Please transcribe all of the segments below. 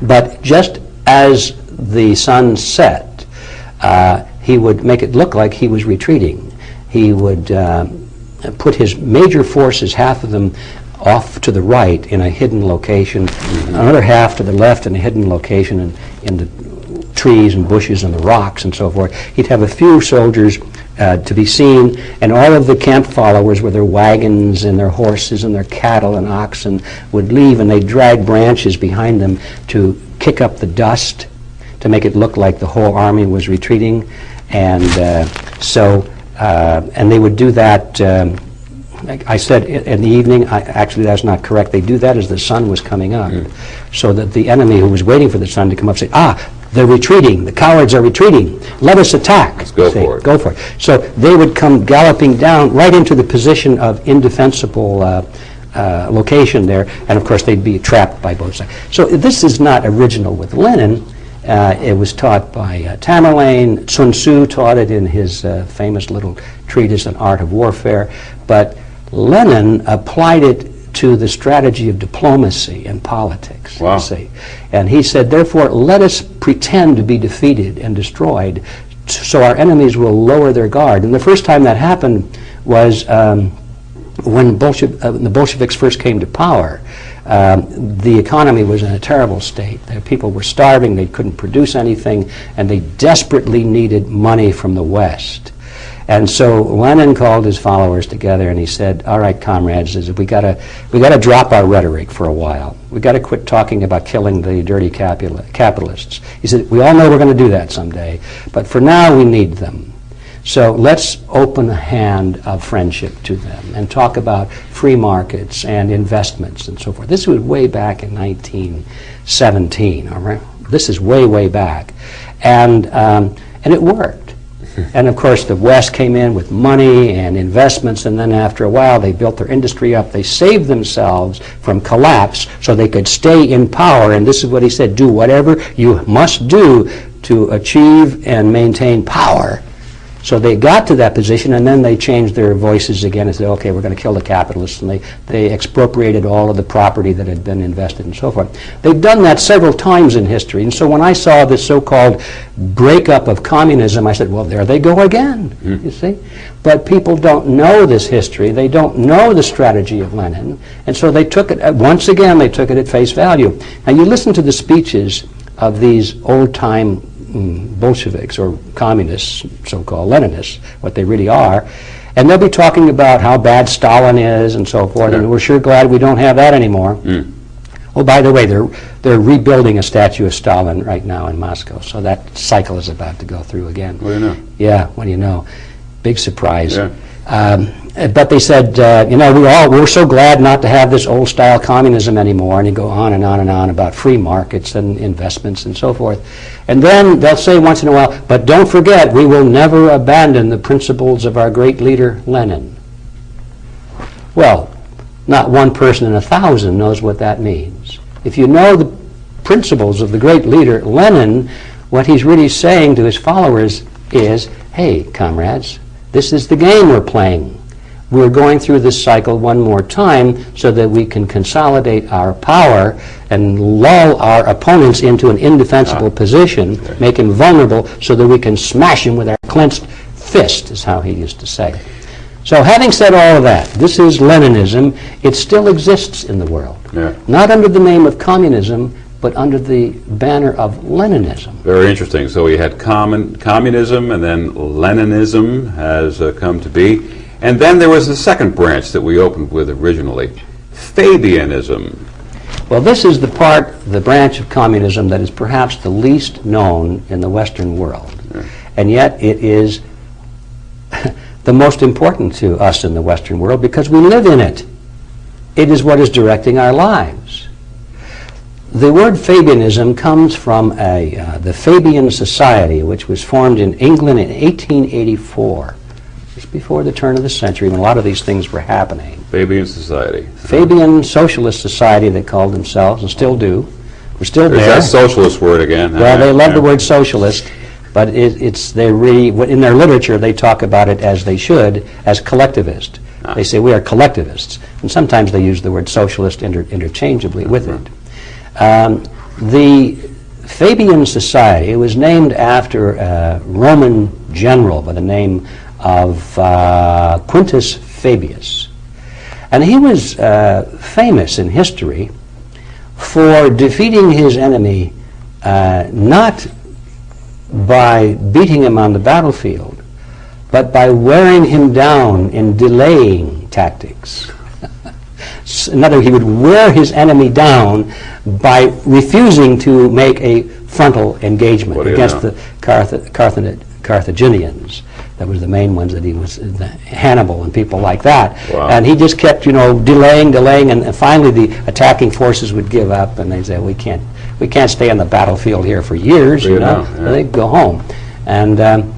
But just as the sun set, he would make it look like he was retreating. He would put his major forces, half of them off to the right in a hidden location, another half to the left in a hidden location in the trees and bushes and the rocks and so forth. He'd have a few soldiers to be seen, and all of the camp followers with their wagons and their horses and their cattle and oxen would leave, and they'd drag branches behind them to kick up the dust to make it look like the whole army was retreating. And and they would do that, I said in the evening. Actually, that's not correct. They do that as the sun was coming up, so that the enemy who was waiting for the sun to come up say, they're retreating. The cowards are retreating. Let us attack. Let's go for it. Go for it. So they would come galloping down right into the position of indefensible location there, and of course they'd be trapped by both sides. So this is not original with Lenin. It was taught by Tamerlane. Sun Tzu taught it in his famous little treatise on art of warfare. But Lenin applied it to the strategy of diplomacy and politics. Wow. You see. And he said, therefore, let us pretend to be defeated and destroyed so our enemies will lower their guard. And the first time that happened was when the Bolsheviks first came to power. The economy was in a terrible state. People were starving, they couldn't produce anything, and they desperately needed money from the West. And so Lenin called his followers together and he said, all right, comrades, we gotta drop our rhetoric for a while. We gotta quit talking about killing the dirty capitalists. He said, we all know we're gonna do that someday, but for now we need them. So let's open a hand of friendship to them and talk about free markets and investments and so forth. This was way back in 1917, all right? This is way, way back. And it worked. And of course the West came in with money and investments, and then after a while they built their industry up. They saved themselves from collapse so they could stay in power. And this is what he said, do whatever you must do to achieve and maintain power. So they got to that position, and then they changed their voices again and said, okay, we're going to kill the capitalists, and they expropriated all of the property that had been invested and so forth. They've done that several times in history, and so when I saw this so-called breakup of communism, I said, well, there they go again, you see? But people don't know this history. They don't know the strategy of Lenin, and so they took it, once again, they took it at face value. Now, you listen to the speeches of these old-time Bolsheviks or communists, so-called Leninists, what they really are, and they'll be talking about how bad Stalin is and so forth, and we're sure glad we don't have that anymore. Oh, by the way, they're rebuilding a statue of Stalin right now in Moscow, so that cycle is about to go through again. What do you know? Yeah, what do you know? Big surprise. Yeah. But they said, you know, we're so glad not to have this old-style communism anymore, and you go on and on and on about free markets and investments and so forth. And then they'll say once in a while, but don't forget, we will never abandon the principles of our great leader, Lenin. Well, not one person in 1,000 knows what that means. If you know the principles of the great leader, Lenin, what he's really saying to his followers is, hey, comrades, this is the game we're playing. We're going through this cycle one more time so that we can consolidate our power and lull our opponents into an indefensible position, make him vulnerable so that we can smash him with our clenched fist, is how he used to say. So having said all of that, this is Leninism. It still exists in the world. Not under the name of communism, but under the banner of Leninism. Very interesting. So we had communism, and then Leninism has come to be. And then there was the second branch that we opened with originally, Fabianism. Well, this is the branch of communism that is perhaps the least known in the Western world. And yet it is the most important to us in the Western world because we live in it. It is what is directing our lives. The word Fabianism comes from the Fabian Society, which was formed in England in 1884, just before the turn of the century, when a lot of these things were happening. Fabian Society. Fabian Socialist Society, they called themselves, and still do. We're still there. There's that socialist word again. Well, they love the word socialist, but they really, in their literature, they talk about it as they should, as collectivist. They say we are collectivists, and sometimes they use the word socialist interchangeably with it. The Fabian Society was named after a Roman general by the name of Quintus Fabius. And he was famous in history for defeating his enemy not by beating him on the battlefield, but by wearing him down in delaying tactics. In other words, he would wear his enemy down by refusing to make a frontal engagement against the Carthaginians. That was the main ones that he was, Hannibal and people like that. Wow. And he just kept, delaying, and finally the attacking forces would give up, and they'd say, we can't stay on the battlefield here for years, Yeah. They'd go home. And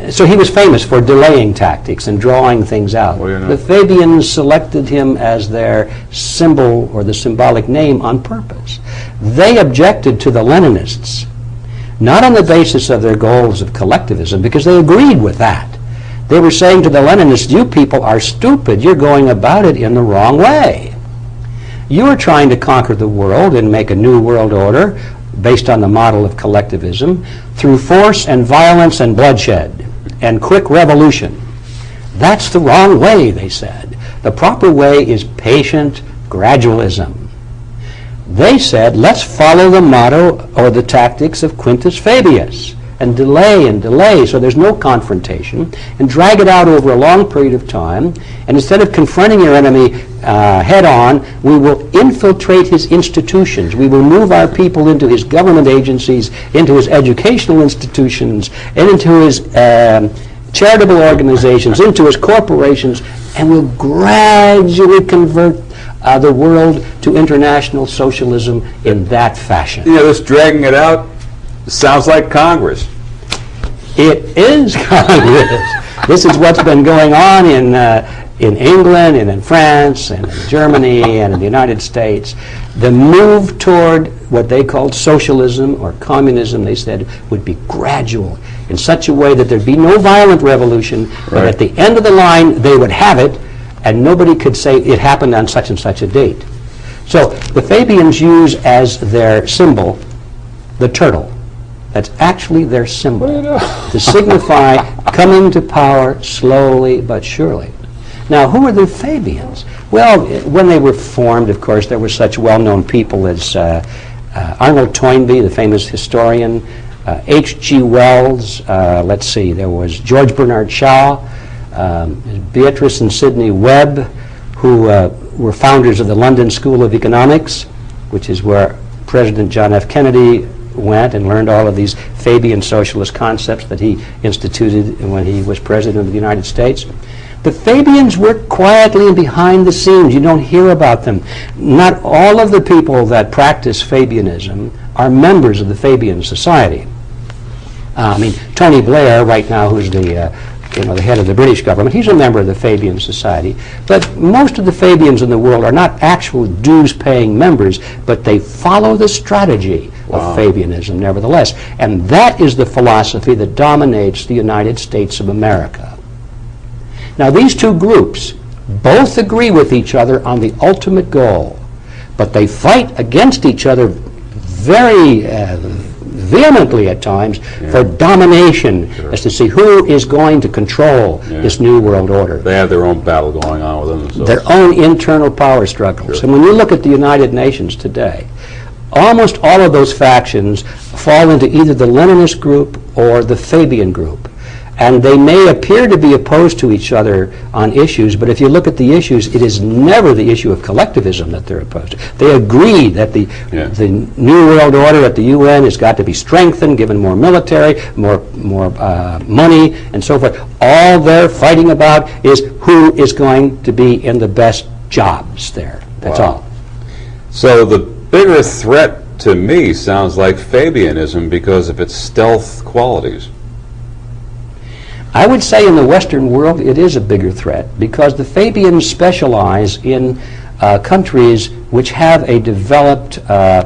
so he was famous for delaying tactics and drawing things out. The Fabians selected him as their symbol or the symbolic name on purpose. They objected to the Leninists, not on the basis of their goals of collectivism, because they agreed with that. They were saying to the Leninists, you people are stupid, you're going about it in the wrong way. You are trying to conquer the world and make a new world order based on the model of collectivism through force and violence and bloodshed and quick revolution. That's the wrong way, they said. The proper way is patient gradualism. They said, let's follow the motto or the tactics of Quintus Fabius and delay so there's no confrontation, and drag it out over a long period of time. And instead of confronting your enemy head on, we will infiltrate his institutions. We will move our people into his government agencies, into his educational institutions, and into his charitable organizations, into his corporations, and we'll gradually convert the world to international socialism in that fashion. This dragging it out sounds like Congress. It is Congress. This is what's been going on in England and in France and in Germany and in the United States. The move toward what they called socialism or communism, they said, would be gradual in such a way that there'd be no violent revolution, but at the end of the line they would have it, and nobody could say it happened on such and such a date. So the Fabians use as their symbol the turtle. That's actually their symbol, to signify coming to power slowly but surely. Now, who are the Fabians? Well, when they were formed, of course, there were such well-known people as Arnold Toynbee, the famous historian, H.G. Wells, there was George Bernard Shaw, Beatrice and Sidney Webb, who were founders of the London School of Economics, which is where President John F. Kennedy went and learned all of these Fabian socialist concepts that he instituted when he was president of the United States. The Fabians work quietly and behind the scenes. You don't hear about them. Not all of the people that practice Fabianism are members of the Fabian Society. Tony Blair, right now, who's the head of the British government, he's a member of the Fabian Society. But most of the Fabians in the world are not actual dues-paying members, but they follow the strategy of Fabianism nevertheless. And that is the philosophy that dominates the United States of America. Now, these two groups both agree with each other on the ultimate goal, but they fight against each other very vehemently at times for domination, as to see who is going to control this new world order. They have their own battle going on with themselves. Their own internal power struggles. And when you look at the United Nations today, almost all of those factions fall into either the Leninist group or the Fabian group. And they may appear to be opposed to each other on issues, but if you look at the issues, it is never the issue of collectivism that they're opposed to. They agree that the New World Order at the UN has got to be strengthened, given more military, more money, and so forth. All they're fighting about is who is going to be in the best jobs there. That's all. So the bigger threat to me sounds like Fabianism because of its stealth qualities. I would say in the Western world it is a bigger threat because the Fabians specialize in countries which have a developed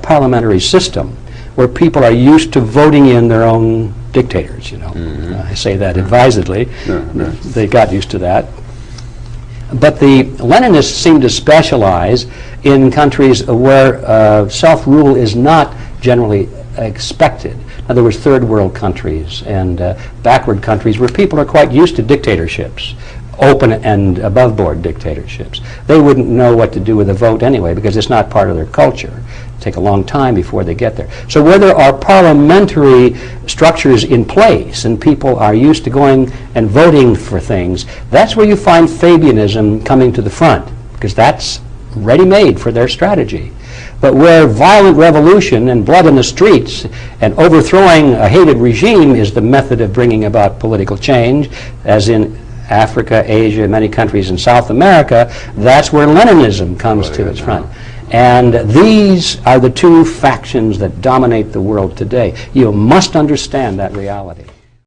parliamentary system where people are used to voting in their own dictators, I say that advisedly. They got used to that. But the Leninists seem to specialize in countries where self-rule is not generally expected. In other words, third world countries and backward countries where people are quite used to dictatorships, open and above board dictatorships. They wouldn't know what to do with a vote anyway because it's not part of their culture. It'll take a long time before they get there. So where there are parliamentary structures in place and people are used to going and voting for things, that's where you find Fabianism coming to the front, because that's ready-made for their strategy. But where violent revolution and blood in the streets and overthrowing a hated regime is the method of bringing about political change, as in Africa, Asia, many countries in South America, that's where Leninism comes to its front. And these are the two factions that dominate the world today. You must understand that reality.